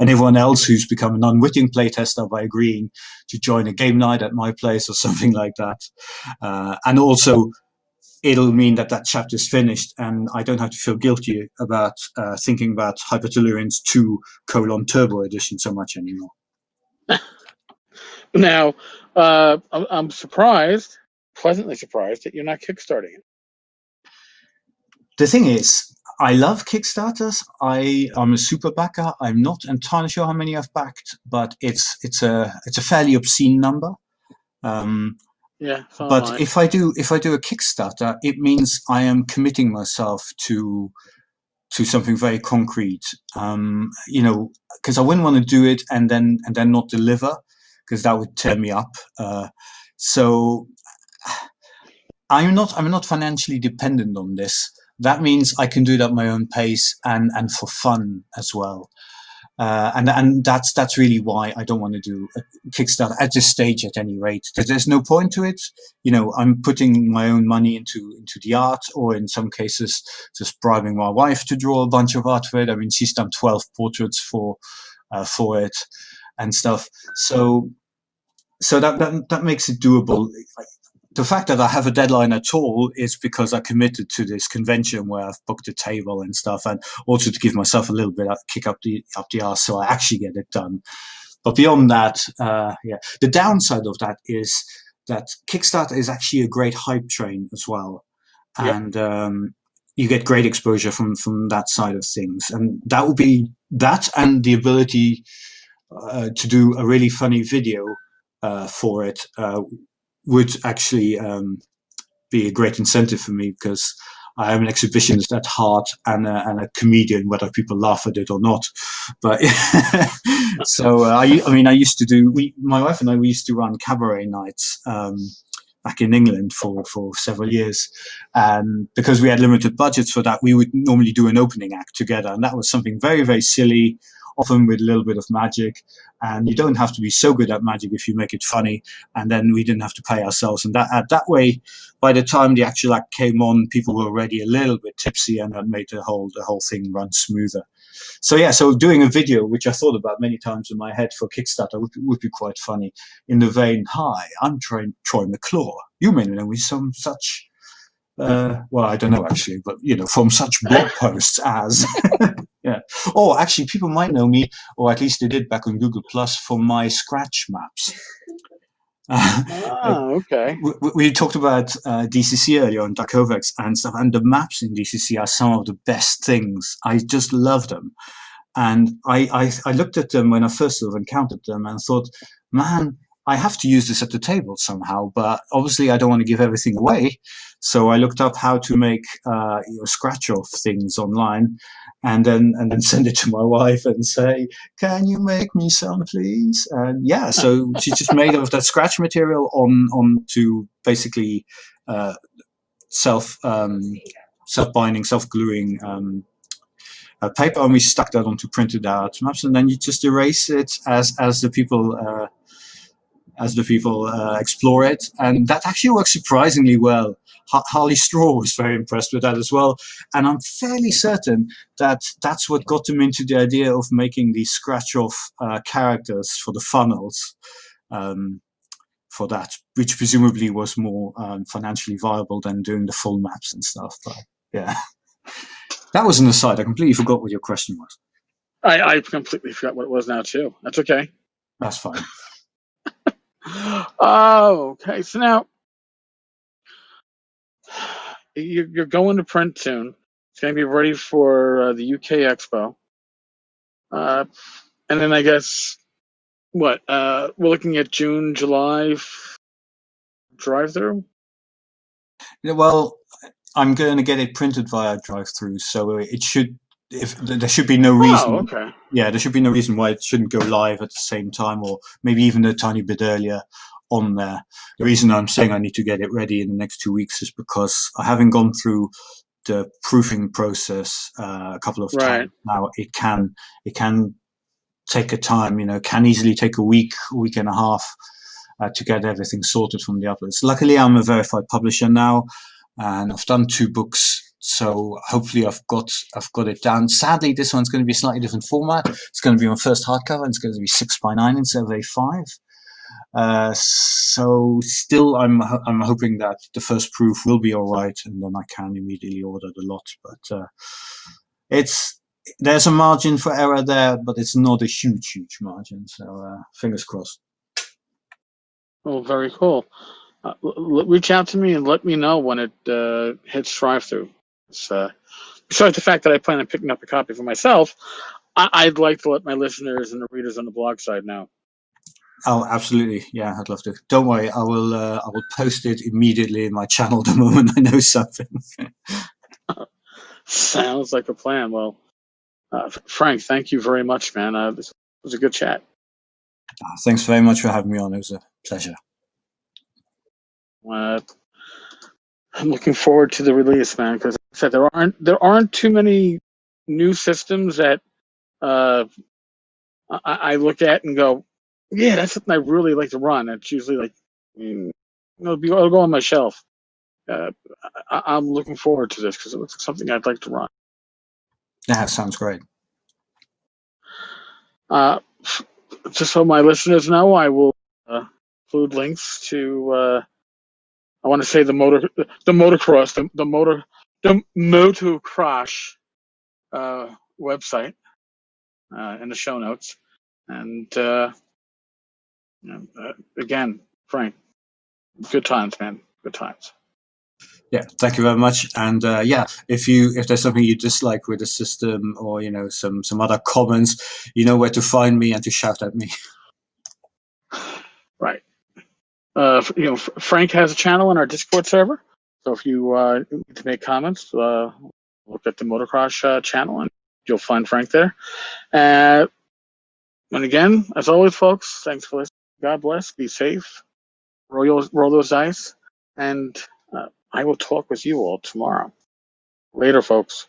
everyone else who's become an unwitting playtester by agreeing to join a game night at my place or something like that. And also, it'll mean that chapter is finished, and I don't have to feel guilty about thinking about Hypertellurians 2 Turbo Edition so much anymore. Now, I'm surprised, pleasantly surprised, that you're not kickstarting it. The thing is, I love Kickstarters. I'm a super backer. I'm not entirely sure how many I've backed, but it's a fairly obscene number. Yeah, so but if I do a Kickstarter, it means I am committing myself to something very concrete. Because I wouldn't want to do it and then not deliver, because that would tear me up. So I'm not financially dependent on this. That means I can do it at my own pace and for fun as well. And that's really why I don't want to do a Kickstarter at this stage, at any rate. There's no point to it. I'm putting my own money into the art, or in some cases, just bribing my wife to draw a bunch of art for it. I mean, she's done 12 portraits for it and stuff. So that makes it doable. The fact that I have a deadline at all is because I committed to this convention where I've booked a table and stuff, and also to give myself a little bit of kick up the arse so I actually get it done. But beyond that, the downside of that is that Kickstarter is actually a great hype train as well, and you get great exposure from that side of things, and that would be that, and the ability to do a really funny video for it. Would actually be a great incentive for me, because I am an exhibitionist at heart and a comedian, whether people laugh at it or not. But so I used to do. My wife and I, we used to run cabaret nights back in England for several years, and because we had limited budgets for that, we would normally do an opening act together, and that was something very, very silly, often with a little bit of magic. And you don't have to be so good at magic if you make it funny. And then we didn't have to pay ourselves. And that way, by the time the actual act came on, people were already a little bit tipsy, and that made the whole thing run smoother. So doing a video, which I thought about many times in my head for Kickstarter, would be quite funny. In the vein, hi, I'm Troy McClure. You may know me some such. Well, I don't know actually, but from such blog posts as yeah. Oh, actually, people might know me, or at least they did back on Google Plus for my Scratch maps. Okay. We talked about DCC earlier on Dakovex and stuff, and the maps in DCC are some of the best things. I just love them. And I looked at them when I first sort of encountered them and thought, man, I have to use this at the table somehow, but obviously I don't want to give everything away. So I looked up how to make scratch off things online, and then send it to my wife and say, "Can you make me some, please?" And yeah, so she just made of that scratch material on to basically self self binding, self gluing. Paper, and we stuck that onto printed out maps, and then you just erase it as the people explore it, and that actually works surprisingly well. Harley Straw was very impressed with that as well, and I'm fairly certain that that's what got them into the idea of making these scratch-off characters for the funnels. For that, which presumably was more financially viable than doing the full maps and stuff. But yeah. That was an aside. I completely forgot what your question was. I completely forgot what it was now too. That's okay. That's fine. Oh, okay. So now you're going to print soon. It's going to be ready for the UK Expo, and then I guess what we're looking at June, July drive-through. Yeah, well, I'm going to get it printed via drive-through, so it should. If there should be no reason. Oh, okay. Yeah, there should be no reason why it shouldn't go live at the same time, or maybe even a tiny bit earlier on there. The reason I'm saying I need to get it ready in the next 2 weeks is because I haven't gone through the proofing process a couple of times now. It can take a time, can easily take a week and a half to get everything sorted from the uploads. Luckily, I'm a verified publisher now, and I've done 2 books, so hopefully I've got it down. Sadly, this one's going to be a slightly different format. It's going to be on first hardcover, and it's going to be 6x9 instead of A5. So still, I'm hoping that the first proof will be all right, and then I can immediately order the lot. But there's a margin for error there, but it's not a huge margin. So fingers crossed. Oh, very cool. Reach out to me and let me know when it hits drive-through. Besides the fact that I plan on picking up a copy for myself, I'd like to let my listeners and the readers on the blog side know. Oh, absolutely. Yeah, I'd love to. Don't worry. I will post it immediately in my channel the moment I know something. Sounds like a plan. Well, Frank, thank you very much, man. This was a good chat. Thanks very much for having me on. It was a pleasure. I'm looking forward to the release, man, because I said there aren't too many new systems that I look at and go, yeah, that's something I really like to run. It's usually like, it'll go on my shelf. I'm looking forward to this because it looks like something I'd like to run. Yeah, sounds great. Just so my listeners know, I will include links to. I want to say the Mottokrosh, the Mottokrosh website in the show notes, and again, Frank, good times, man, good times. Yeah, thank you very much. And yeah, if there's something you dislike with the system, or some other comments, you know where to find me and to shout at me. Right. Frank has a channel on our Discord server, so if you need to make comments, look at the Mottokrosh channel, and you'll find Frank there. And again, as always, folks, thanks for listening. God bless. Be safe. Roll those dice, and I will talk with you all tomorrow. Later, folks.